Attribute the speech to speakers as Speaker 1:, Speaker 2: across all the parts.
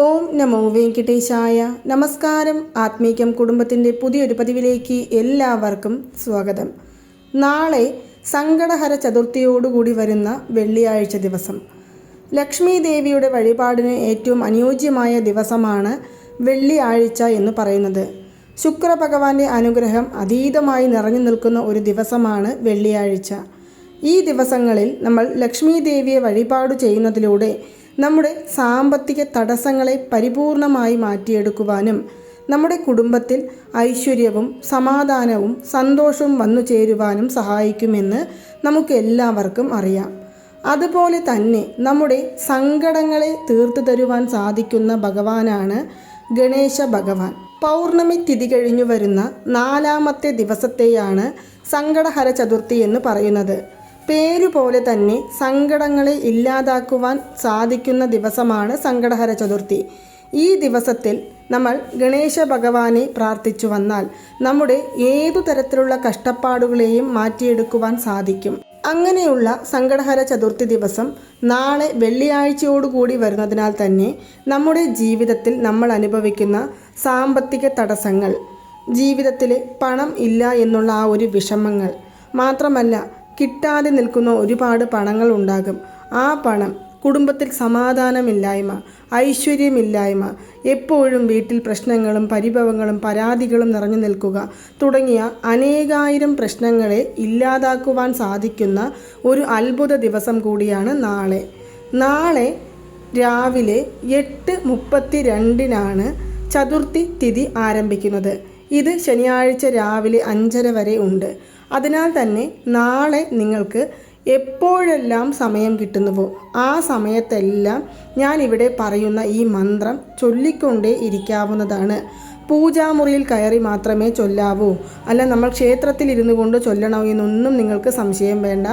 Speaker 1: ഓം നമോ വെങ്കിടേശായ. നമസ്കാരം. ആത്മീകം കുടുംബത്തിൻ്റെ പുതിയൊരു പതിവിലേക്ക് എല്ലാവർക്കും സ്വാഗതം. നാളെ സങ്കടഹര ചതുർത്ഥിയോടുകൂടി വരുന്ന വെള്ളിയാഴ്ച ദിവസം ലക്ഷ്മി ദേവിയുടെ വഴിപാടിന് ഏറ്റവും അനുയോജ്യമായ ദിവസമാണ് വെള്ളിയാഴ്ച എന്ന് പറയുന്നത്. ശുക്രഭഗവാന്റെ അനുഗ്രഹം അതീതമായി നിറഞ്ഞു നിൽക്കുന്ന ഒരു ദിവസമാണ് വെള്ളിയാഴ്ച. ഈ ദിവസങ്ങളിൽ നമ്മൾ ലക്ഷ്മി ദേവിയെ വഴിപാട് ചെയ്യുന്നതിലൂടെ നമ്മുടെ സാമ്പത്തിക തടസ്സങ്ങളെ പരിപൂർണമായി മാറ്റിയെടുക്കുവാനും നമ്മുടെ കുടുംബത്തിൽ ഐശ്വര്യവും സമാധാനവും സന്തോഷവും വന്നു ചേരുവാനും സഹായിക്കുമെന്ന് നമുക്ക് എല്ലാവർക്കും അറിയാം. അതുപോലെ തന്നെ നമ്മുടെ സങ്കടങ്ങളെ തീർത്തു തരുവാൻ സാധിക്കുന്ന ഭഗവാനാണ് ഗണേശ ഭഗവാൻ. പൗർണമി തിഥി കഴിഞ്ഞു വരുന്ന 4ാമത്തെ ദിവസത്തെയാണ് സങ്കടഹര ചതുർത്ഥി എന്ന് പറയുന്നത്. പേരുപോലെ തന്നെ സങ്കടങ്ങളെ ഇല്ലാതാക്കുവാൻ സാധിക്കുന്ന ദിവസമാണ് സങ്കടഹര ചതുർത്ഥി. ഈ ദിവസത്തിൽ നമ്മൾ ഗണേശ ഭഗവാനെ പ്രാർത്ഥിച്ചു വന്നാൽ നമ്മുടെ ഏതു തരത്തിലുള്ള കഷ്ടപ്പാടുകളെയും മാറ്റിയെടുക്കുവാൻ സാധിക്കും. അങ്ങനെയുള്ള സങ്കടഹര ചതുർത്ഥി ദിവസം നാളെ വെള്ളിയാഴ്ചയോടുകൂടി വരുന്നതിനാൽ തന്നെ നമ്മുടെ ജീവിതത്തിൽ നമ്മൾ അനുഭവിക്കുന്ന സാമ്പത്തിക തടസ്സങ്ങൾ, ജീവിതത്തിൽ പണം ഇല്ല എന്നുള്ള ആ ഒരു വിഷമങ്ങൾ, മാത്രമല്ല കിട്ടാതെ നിൽക്കുന്ന ഒരുപാട് പണങ്ങൾ ഉണ്ടാകും. ആ പണം കുടുംബത്തിൽ സമാധാനമില്ലായ്മ, ഐശ്വര്യമില്ലായ്മ, എപ്പോഴും വീട്ടിൽ പ്രശ്നങ്ങളും പരിഭവങ്ങളും പരാതികളും നിറഞ്ഞു നിൽക്കുക തുടങ്ങിയ അനേകായിരം പ്രശ്നങ്ങളെ ഇല്ലാതാക്കുവാൻ സാധിക്കുന്ന ഒരു അത്ഭുത ദിവസം കൂടിയാണ് നാളെ. നാളെ രാവിലെ 8:32 ചതുർത്ഥി തിഥി ആരംഭിക്കുന്നത്. ഇത് ശനിയാഴ്ച രാവിലെ 5:30 വരെ ഉണ്ട്. അതിനാൽ തന്നെ നാളെ നിങ്ങൾക്ക് എപ്പോഴെല്ലാം സമയം കിട്ടുന്നുവോ ആ സമയത്തെല്ലാം ഞാൻ ഇവിടെ പറയുന്ന ഈ മന്ത്രം ചൊല്ലിക്കൊണ്ടേ ഇരിക്കാവുന്നതാണ്. പൂജാമുറിയിൽ കയറി മാത്രമേ ചൊല്ലാവൂ, അല്ല നമ്മൾ ക്ഷേത്രത്തിൽ ഇരുന്നു കൊണ്ട് ചൊല്ലണോ എന്നൊന്നും നിങ്ങൾക്ക് സംശയം വേണ്ട.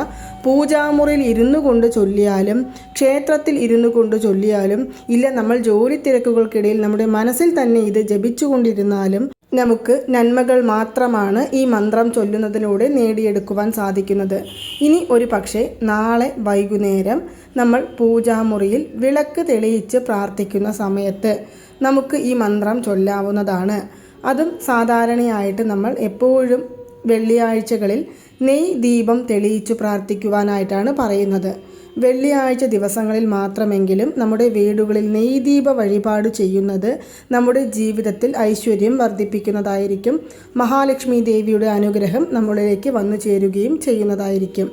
Speaker 1: പൂജാമുറിയിൽ ഇരുന്നു കൊണ്ട് ചൊല്ലിയാലും ക്ഷേത്രത്തിൽ ഇരുന്നു കൊണ്ട് ചൊല്ലിയാലും ഇല്ല നമ്മൾ ജോലി തിരക്കുകൾക്കിടയിൽ നമ്മുടെ മനസ്സിൽ തന്നെ ഇത് ജപിച്ചുകൊണ്ടിരുന്നാലും നമുക്ക് നന്മകൾ മാത്രമാണ് ഈ മന്ത്രം ചൊല്ലുന്നതിലൂടെ നേടിയെടുക്കുവാൻ സാധിക്കുന്നത്. ഇനി ഒരു പക്ഷേ നാളെ വൈകുന്നേരം നമ്മൾ പൂജാമുറിയിൽ വിളക്ക് തെളിയിച്ച് പ്രാർത്ഥിക്കുന്ന സമയത്ത് നമുക്ക് ഈ മന്ത്രം ചൊല്ലാവുന്നതാണ്. അതും സാധാരണയായിട്ട് നമ്മൾ എപ്പോഴും വെള്ളിയാഴ്ചകളിൽ നെയ് ദീപം തെളിയിച്ചു പ്രാർത്ഥിക്കുവാനായിട്ടാണ് പറയുന്നത്. വെള്ളിയാഴ്ച ദിവസങ്ങളിൽ മാത്രമെങ്കിലും നമ്മുടെ വീടുകളിൽ നെയ്ദീപ വഴിപാട് ചെയ്യുന്നത് നമ്മുടെ ജീവിതത്തിൽ ഐശ്വര്യം വർദ്ധിപ്പിക്കുന്നതായിരിക്കും. മഹാലക്ഷ്മി ദേവിയുടെ അനുഗ്രഹം നമ്മളിലേക്ക് വന്നു ചേരുകയും ചെയ്യുന്നതായിരിക്കും.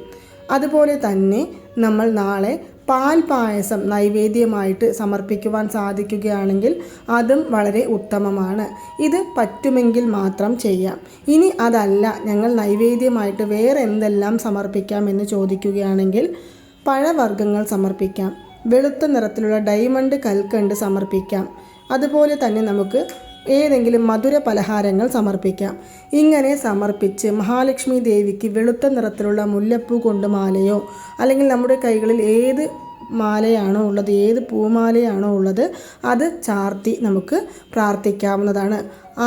Speaker 1: അതുപോലെ തന്നെ നമ്മൾ നാളെ പാൽ പായസം നൈവേദ്യമായിട്ട് സമർപ്പിക്കുവാൻ സാധിക്കുകയാണെങ്കിൽ അതും വളരെ ഉത്തമമാണ്. ഇത് പറ്റുമെങ്കിൽ മാത്രം ചെയ്യാം. ഇനി അതല്ല ഞങ്ങൾ നൈവേദ്യമായിട്ട് വേറെ എന്തെല്ലാം സമർപ്പിക്കാം എന്ന് ചോദിക്കുകയാണെങ്കിൽ പഴവർഗ്ഗങ്ങൾ സമർപ്പിക്കാം, വെളുത്ത നിറത്തിലുള്ള ഡയമണ്ട് കൽക്കണ്ട് സമർപ്പിക്കാം. അതുപോലെ തന്നെ നമുക്ക് ഏതെങ്കിലും മധുര പലഹാരങ്ങൾ സമർപ്പിക്കാം. ഇങ്ങനെ സമർപ്പിച്ച് മഹാലക്ഷ്മി ദേവിക്ക് വെളുത്ത നിറത്തിലുള്ള മുല്ലപ്പൂ കൊണ്ട് മാലയോ അല്ലെങ്കിൽ നമ്മുടെ കൈകളിൽ ഏത് മാലയാണോ ഉള്ളത്, ഏത് പൂമാലയാണോ ഉള്ളത് അത് ചാർത്തി നമുക്ക് പ്രാർത്ഥിക്കാവുന്നതാണ്.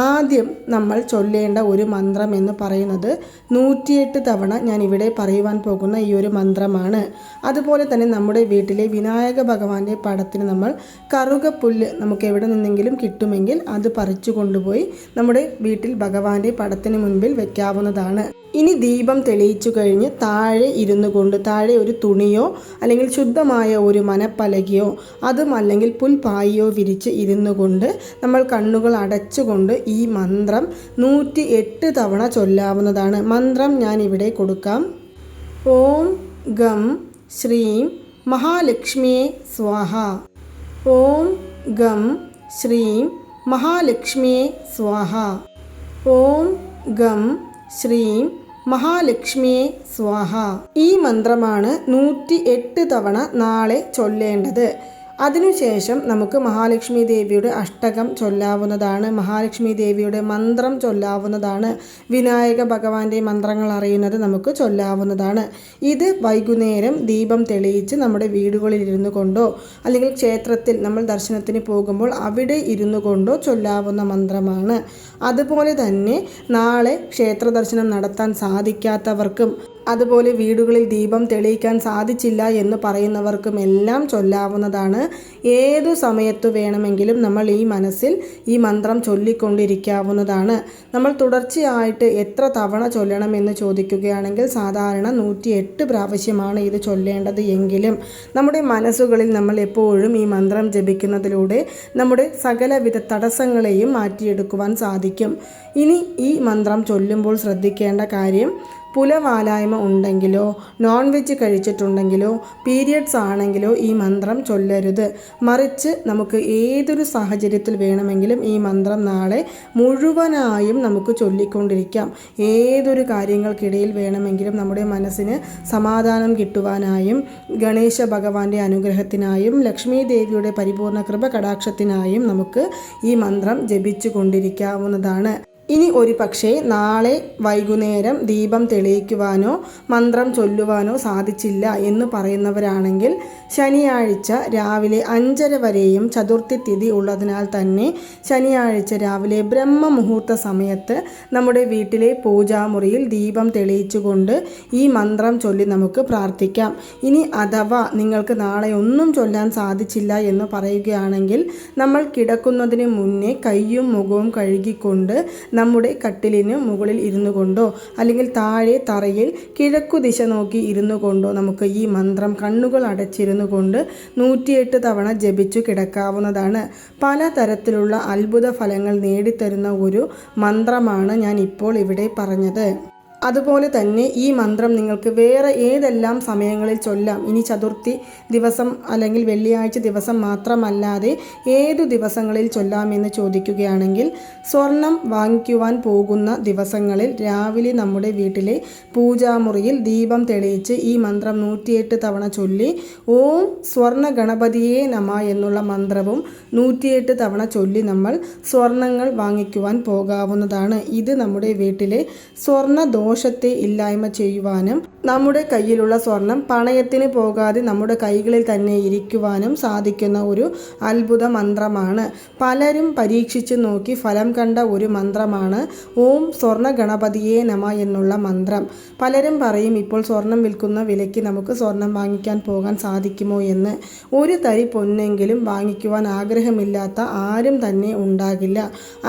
Speaker 1: ആദ്യം നമ്മൾ ചൊല്ലേണ്ട ഒരു മന്ത്രം എന്ന് പറയുന്നത് 108 തവണ ഞാൻ ഇവിടെ പറയുവാൻ പോകുന്ന ഈ ഒരു മന്ത്രമാണ്. അതുപോലെ തന്നെ നമ്മുടെ വീട്ടിലെ വിനായക ഭഗവാന്റെ പടത്തിന് നമ്മൾ കറുകപ്പുല്ല് നമുക്ക് എവിടെ നിന്നെങ്കിലും കിട്ടുമെങ്കിൽ അത് പറിച്ചു കൊണ്ടുപോയി നമ്മുടെ വീട്ടിൽ ഭഗവാന്റെ പടത്തിന് മുൻപിൽ വെക്കാവുന്നതാണ്. ഇനി ദീപം തെളിയിച്ചു കഴിഞ്ഞ് താഴെ ഇരുന്നു കൊണ്ട് താഴെ ഒരു തുണിയോ അല്ലെങ്കിൽ ശുദ്ധമായ ഒരു മനപ്പലകയോ അതും അല്ലെങ്കിൽ പുൽപ്പായിയോ വിരിച്ച് ഇരുന്നു കൊണ്ട് നമ്മൾ കണ്ണുകൾ അടച്ചുകൊണ്ട് ഈ മന്ത്രം 108 തവണ ചൊല്ലാവുന്നതാണ്. മന്ത്രം ഞാൻ ഇവിടെ കൊടുക്കാം. ഓം ഗം ശ്രീം മഹാലക്ഷ്മിയെ സ്വാഹ. ഓം ഗം ശ്രീം മഹാലക്ഷ്മിയെ സ്വാഹ. ഓം ഗം ശ്രീം മഹാലക്ഷ്മിയെ സ്വാഹ. ഈ മന്ത്രമാണ് 108 തവണ നാളെ ചൊല്ലേണ്ടത്. അതിനുശേഷം നമുക്ക് മഹാലക്ഷ്മി ദേവിയുടെ അഷ്ടകം ചൊല്ലാവുന്നതാണ്, മഹാലക്ഷ്മി ദേവിയുടെ മന്ത്രം ചൊല്ലാവുന്നതാണ്, വിനായക ഭഗവാന്റെ മന്ത്രങ്ങൾ അറിയുന്നത് നമുക്ക് ചൊല്ലാവുന്നതാണ്. ഇത് വൈകുന്നേരം ദീപം തെളിയിച്ച് നമ്മുടെ വീടുകളിൽ ഇരുന്നു കൊണ്ടോ അല്ലെങ്കിൽ ക്ഷേത്രത്തിൽ നമ്മൾ ദർശനത്തിന് പോകുമ്പോൾ അവിടെ ഇരുന്നു കൊണ്ടോ ചൊല്ലാവുന്ന മന്ത്രമാണ്. അതുപോലെ തന്നെ നാളെ ക്ഷേത്ര ദർശനം നടത്താൻ സാധിക്കാത്തവർക്കും അതുപോലെ വീടുകളിൽ ദീപം തെളിയിക്കാൻ സാധിച്ചില്ല എന്ന് പറയുന്നവർക്കുമെല്ലാം ചൊല്ലാവുന്നതാണ്. ഏതു സമയത്തു വേണമെങ്കിലും നമ്മൾ ഈ മനസ്സിൽ ഈ മന്ത്രം ചൊല്ലിക്കൊണ്ടിരിക്കാവുന്നതാണ്. നമ്മൾ തുടർച്ചയായിട്ട് എത്ര തവണ ചൊല്ലണമെന്ന് ചോദിക്കുകയാണെങ്കിൽ സാധാരണ 108 പ്രാവശ്യമാണ് ഇത് ചൊല്ലേണ്ടത്. എങ്കിലും നമ്മുടെ മനസ്സുകളിൽ നമ്മൾ എപ്പോഴും ഈ മന്ത്രം ജപിക്കുന്നതിലൂടെ നമ്മുടെ സകലവിധ തടസ്സങ്ങളെയും മാറ്റിയെടുക്കുവാൻ സാധിക്കും. ഇനി ഈ മന്ത്രം ചൊല്ലുമ്പോൾ ശ്രദ്ധിക്കേണ്ട കാര്യം, പുലവാലായ്മ ഉണ്ടെങ്കിലോ നോൺ വെജ് കഴിച്ചിട്ടുണ്ടെങ്കിലോ പീരിയഡ്സ് ആണെങ്കിലോ ഈ മന്ത്രം ചൊല്ലരുത്. മറിച്ച് നമുക്ക് ഏതൊരു സാഹചര്യത്തിൽ വേണമെങ്കിലും ഈ മന്ത്രം നാളെ മുഴുവനായും നമുക്ക് ചൊല്ലിക്കൊണ്ടിരിക്കാം. ഏതൊരു കാര്യങ്ങൾക്കിടയിൽ വേണമെങ്കിലും നമ്മുടെ മനസ്സിന് സമാധാനം കിട്ടുവാനായും ഗണേശ ഭഗവാന്റെ അനുഗ്രഹത്തിനായും ലക്ഷ്മി ദേവിയുടെ പരിപൂർണ കൃപ കടാക്ഷത്തിനായും നമുക്ക് ഈ മന്ത്രം ജപിച്ചു കൊണ്ടിരിക്കാവുന്നതാണ്. ഇനി ഒരു പക്ഷേ നാളെ വൈകുന്നേരം ദീപം തെളിയിക്കുവാനോ മന്ത്രം ചൊല്ലുവാനോ സാധിച്ചില്ല എന്ന് പറയുന്നവരാണെങ്കിൽ ശനിയാഴ്ച രാവിലെ 5:30 വരെയും ചതുർത്ഥി തിഥി ഉള്ളതിനാൽ തന്നെ ശനിയാഴ്ച രാവിലെ ബ്രഹ്മ മുഹൂർത്ത സമയത്ത് നമ്മുടെ വീട്ടിലെ പൂജാമുറിയിൽ ദീപം തെളിയിച്ചുകൊണ്ട് ഈ മന്ത്രം ചൊല്ലി നമുക്ക് പ്രാർത്ഥിക്കാം. ഇനി അഥവാ നിങ്ങൾക്ക് നാളെ ഒന്നും ചൊല്ലാൻ സാധിച്ചില്ല എന്ന് പറയുകയാണെങ്കിൽ നമ്മൾ കിടക്കുന്നതിന് മുന്നേ കൈയും മുഖവും കഴുകിക്കൊണ്ട് നമ്മുടെ കട്ടിലിന് മുകളിൽ ഇരുന്നു കൊണ്ടോ അല്ലെങ്കിൽ താഴെ തറയിൽ കിഴക്കു ദിശ നോക്കി ഇരുന്നു കൊണ്ടോ നമുക്ക് ഈ മന്ത്രം കണ്ണുകൾ അടച്ചിരുന്നു കൊണ്ട് 108 തവണ ജപിച്ചു കിടക്കാവുന്നതാണ്. പലതരത്തിലുള്ള അത്ഭുത ഫലങ്ങൾ നേടിത്തരുന്ന ഒരു മന്ത്രമാണ് ഞാൻ ഇപ്പോൾ ഇവിടെ പറഞ്ഞത്. അതുപോലെ തന്നെ ഈ മന്ത്രം നിങ്ങൾക്ക് വേറെ ഏതെല്ലാം സമയങ്ങളിൽ ചൊല്ലാം. ഇനി ചതുർത്ഥി ദിവസം അല്ലെങ്കിൽ വെള്ളിയാഴ്ച ദിവസം മാത്രമല്ലാതെ ഏതു ദിവസങ്ങളിൽ ചൊല്ലാമെന്ന് ചോദിക്കുകയാണെങ്കിൽ സ്വർണം വാങ്ങിക്കുവാൻ പോകുന്ന ദിവസങ്ങളിൽ രാവിലെ നമ്മുടെ വീട്ടിലെ പൂജാമുറിയിൽ ദീപം തെളിയിച്ച് ഈ മന്ത്രം 108 തവണ ചൊല്ലി ഓം സ്വർണ്ണ ഗണപതിയേ നമ എന്നുള്ള മന്ത്രവും 108 തവണ ചൊല്ലി നമ്മൾ സ്വർണങ്ങൾ വാങ്ങിക്കുവാൻ പോകാവുന്നതാണ്. ഇത് നമ്മുടെ വീട്ടിലെ സ്വർണ്ണ ദോഷത്തെ ഇല്ലായ്മ ചെയ്യുവാനും നമ്മുടെ കയ്യിലുള്ള സ്വർണം പണയത്തിന് പോകാതെ നമ്മുടെ കൈകളിൽ തന്നെ ഇരിക്കുവാനും സാധിക്കുന്ന ഒരു അത്ഭുത മന്ത്രമാണ്. പലരും പരീക്ഷിച്ചു നോക്കി ഫലം കണ്ട ഒരു മന്ത്രമാണ് ഓം സ്വർണ്ണ ഗണപതിയേ നമ എന്നുള്ള മന്ത്രം. പലരും പറയും ഇപ്പോൾ സ്വർണം വിൽക്കുന്ന വിലയ്ക്ക് നമുക്ക് സ്വർണം വാങ്ങിക്കാൻ പോകാൻ സാധിക്കുമോ എന്ന്. ഒരു തരി പൊന്നെങ്കിലും വാങ്ങിക്കുവാൻ ആഗ്രഹമില്ലാത്ത ആരും തന്നെ ഉണ്ടാകില്ല.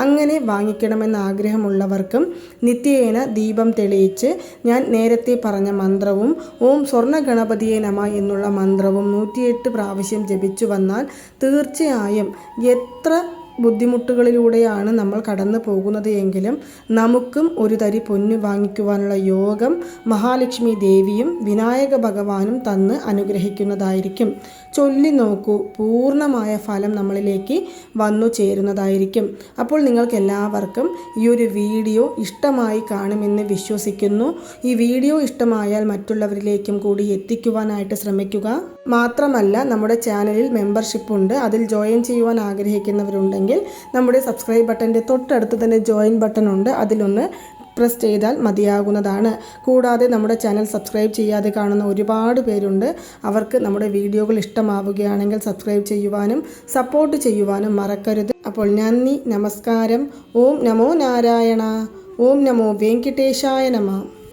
Speaker 1: അങ്ങനെ വാങ്ങിക്കണമെന്ന് ആഗ്രഹമുള്ളവർക്കും നിത്യേന ദീപം തെളിയിച്ച് ഞാൻ നേരത്തെ പറഞ്ഞ മന്ത്രവും ഓം സ്വർണ്ണ ഗണപതിയെ നമ എന്നുള്ള മന്ത്രവും 108 പ്രാവശ്യം ജപിച്ചു വന്നാൽ തീർച്ചയായും എത്ര ബുദ്ധിമുട്ടുകളിലൂടെയാണ് നമ്മൾ കടന്നു പോകുന്നത് എങ്കിലും നമുക്കും ഒരു തരി പൊന്ന് വാങ്ങിക്കുവാനുള്ള യോഗം മഹാലക്ഷ്മി ദേവിയും വിനായക ഭഗവാനും തന്ന് അനുഗ്രഹിക്കുന്നതായിരിക്കും. ചൊല്ലി നോക്കൂ, പൂർണ്ണമായ ഫലം നമ്മളിലേക്ക് വന്നു ചേരുന്നതായിരിക്കും. അപ്പോൾ നിങ്ങൾക്ക് എല്ലാവർക്കും ഈ ഒരു വീഡിയോ ഇഷ്ടമായി കാണുമെന്ന് വിശ്വസിക്കുന്നു. ഈ വീഡിയോ ഇഷ്ടമായാൽ മറ്റുള്ളവരിലേക്കും കൂടി എത്തിക്കുവാനായിട്ട് ശ്രമിക്കുക. മാത്രമല്ല നമ്മുടെ ചാനലിൽ മെമ്പർഷിപ്പ് ഉണ്ട്. അതിൽ ജോയിൻ ചെയ്യുവാൻ ആഗ്രഹിക്കുന്നവരുണ്ടെങ്കിൽ നമ്മുടെ സബ്സ്ക്രൈബ് ബട്ടൻ്റെ തൊട്ടടുത്ത് തന്നെ ജോയിൻ ബട്ടൺ ഉണ്ട്. അതിലൊന്ന് പ്രസ് ചെയ്താൽ മതിയാകുന്നതാണ്. കൂടാതെ നമ്മുടെ ചാനൽ സബ്സ്ക്രൈബ് ചെയ്യാതെ കാണുന്ന ഒരുപാട് പേരുണ്ട്. അവർക്ക് നമ്മുടെ വീഡിയോകൾ ഇഷ്ടമാവുകയാണെങ്കിൽ സബ്സ്ക്രൈബ് ചെയ്യുവാനും സപ്പോർട്ട് ചെയ്യുവാനും മറക്കരുത്. അപ്പോൾ നന്ദി, നമസ്കാരം. ഓം നമോ നാരായണ. ഓം നമോ വെങ്കിടേശായ നമ.